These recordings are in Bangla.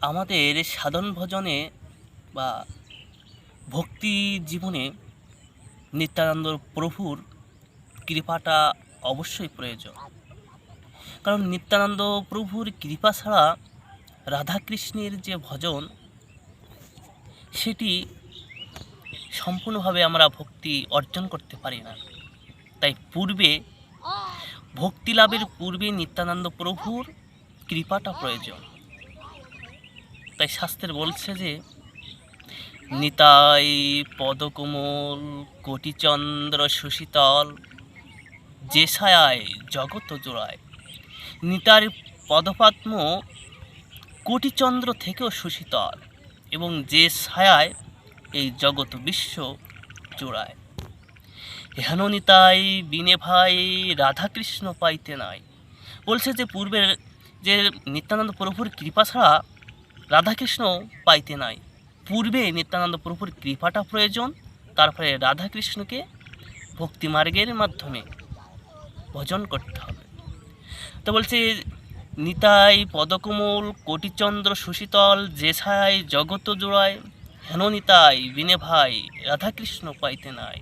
আমাদের সাধন ভজনে বা ভক্তি জীবনে নিত্যানন্দ প্রভুর কৃপাটা অবশ্যই প্রয়োজন। কারণ নিত্যানন্দ প্রভুর কৃপা ছাড়া রাধাকৃষ্ণের যে ভজন সেটি সম্পূর্ণভাবে আমরা ভক্তি অর্জন করতে পারি না। তাই ভক্তি লাভের পূর্বে নিত্যানন্দ প্রভুর কৃপাটা প্রয়োজন। তাই শাস্ত্রে বলছে যে নিতাই পদকমল কোটিচন্দ্র সুশীতল যে ছায়ায় জগৎ জোড়ায়। নিতার পদপদ্ম কোটিচন্দ্র থেকেও সুশীতল এবং যে ছায়ায় এই জগৎ বিশ্ব জোড়ায়। হেন নিতাই বিনে ভাই রাধাকৃষ্ণ পাইতে নাই। বলছে যে পূর্বের যে নিত্যানন্দ প্রভুর কৃপা ছাড়া রাধাকৃষ্ণ পাইতে নাই। পূর্বে নিত্যানন্দ প্রভুর কৃপাটা প্রয়োজন, তারপরে রাধাকৃষ্ণকে ভক্তিমার্গের মাধ্যমে ভজন করতে হবে। তো বলছে নিতাই পদকমল কোটিচন্দ্র সুশীতল যে ছায় জগত জোড়ায়। হেন নিতাই বিনে ভাই রাধাকৃষ্ণ পাইতে নাই।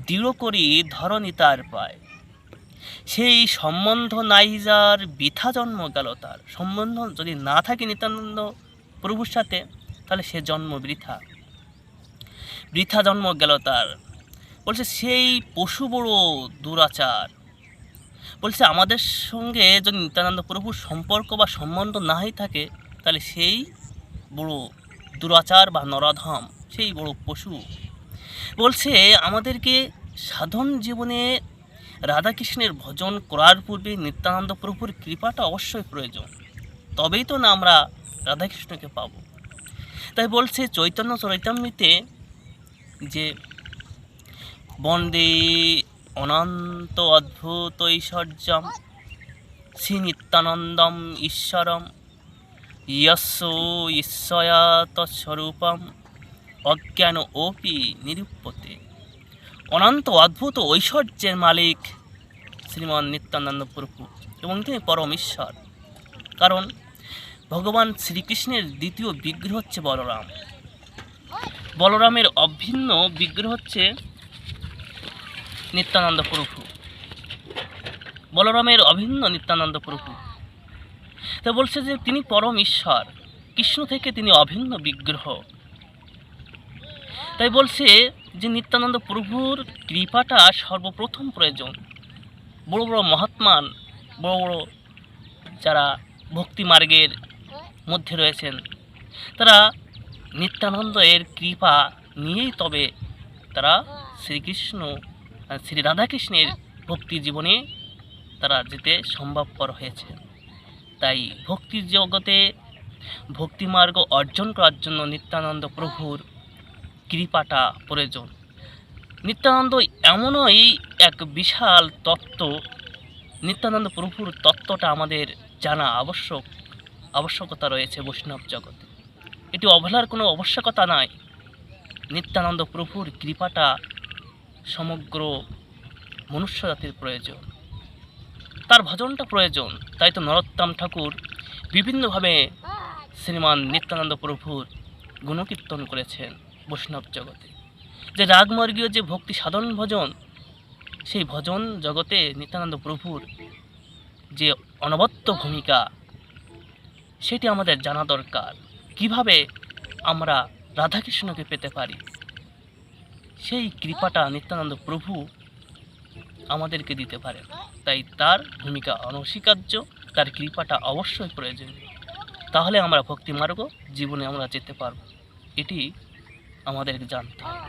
দৃঢ় করি ধর নিতার পায়। সেই সম্বন্ধ নাই যার বৃথা জন্ম গেল তার। সম্বন্ধ যদি না থাকে নিত্যানন্দ প্রভুর সাথে তাহলে সে জন্ম বৃথা জন্ম গেল তার। বলছে সেই পশু বড় দুরাচার। বলছে আমাদের সঙ্গে যদি নিত্যানন্দ প্রভুর সম্পর্ক বা সম্বন্ধ নাই থাকে তাহলে সেই বড় দুরাচার বা নরাধম, সেই বড় পশু। বলছে আমাদেরকে সাধন জীবনে রাধাকৃষ্ণের ভজন করার পূর্বে নিত্যানন্দ প্রভুর কৃপাটা অবশ্যই প্রয়োজন, তবেই তো না আমরা রাধাকৃষ্ণকে পাব। তাই বলছে চৈতন্য চরিতামৃতে যে বন্দে অনন্ত অদ্ভুত ঐশ্বর্যম শ্রী নিত্যানন্দম ঈশ্বরম যস্য ঈশ্বয়া তৎস্বরূপম অজ্ঞান ওপি নিরূপ্যতে। অনন্ত অদ্ভুত ঐশ্বর্যের মালিক শ্রীমান নিত্যানন্দ প্রভু এবং তিনি পরম ঈশ্বর। কারণ ভগবান শ্রীকৃষ্ণের দ্বিতীয় বিগ্রহ হচ্ছে বলরাম। বলরামের অভিন্ন বিগ্রহ হচ্ছে নিত্যানন্দ প্রভু। বলরামের অভিন্ন নিত্যানন্দ প্রভু। তো বলছে যে তিনি পরম ঈশ্বর, কৃষ্ণ থেকে তিনি অভিন্ন বিগ্রহ। তাই বলছে যে নিত্যানন্দ প্রভুর কৃপাটা সর্বপ্রথম প্রয়োজন। বড় বড় মহাত্মান, বড় বড় যারা ভক্তি মার্গের মধ্যে রয়েছেন, তারা নিত্যানন্দের কৃপা নিয়েই তবে তারা শ্রী রাধাকৃষ্ণের ভক্তি জীবনে তারা যেতে সম্ভবপর হয়েছে। তাই ভক্তি জগতে ভক্তিমার্গ অর্জন করার জন্য নিত্যানন্দ প্রভুর কৃপাটা প্রয়োজন। নিত্যানন্দ এমনই এক বিশাল তত্ত্ব, নিত্যানন্দ প্রভুর তত্ত্বটা আমাদের জানা আবশ্যকতা রয়েছে বৈষ্ণব জগতে। এটি অবহেলার কোনো আবশ্যকতা নাই। নিত্যানন্দ প্রভুর কৃপাটা সমগ্র মনুষ্য জাতির প্রয়োজন, তার ভজনটা প্রয়োজন। তাই তো নরোত্তম ঠাকুর বিভিন্নভাবে শ্রীমান নিত্যানন্দ প্রভুর গুণকীর্তন করেছেন বৈষ্ণব জগতে। যে রাগমার্গীয় যে ভক্তি সাধন ভজন, সেই ভজন জগতে নিত্যানন্দ প্রভুর যে অনবদ্য ভূমিকা সেটি আমাদের জানা দরকার। কিভাবে আমরা রাধাকৃষ্ণকে পেতে পারি, সেই কৃপাটা নিত্যানন্দ প্রভু আমাদেরকে দিতে পারেন। তাই তার ভূমিকা অনস্বীকার্য, তার কৃপাটা অবশ্যই প্রয়োজনীয়। তাহলে আমরা ভক্তিমার্গ জীবনে আমরা যেতে পারব, এটি আমাদেরকে জানতে হবে।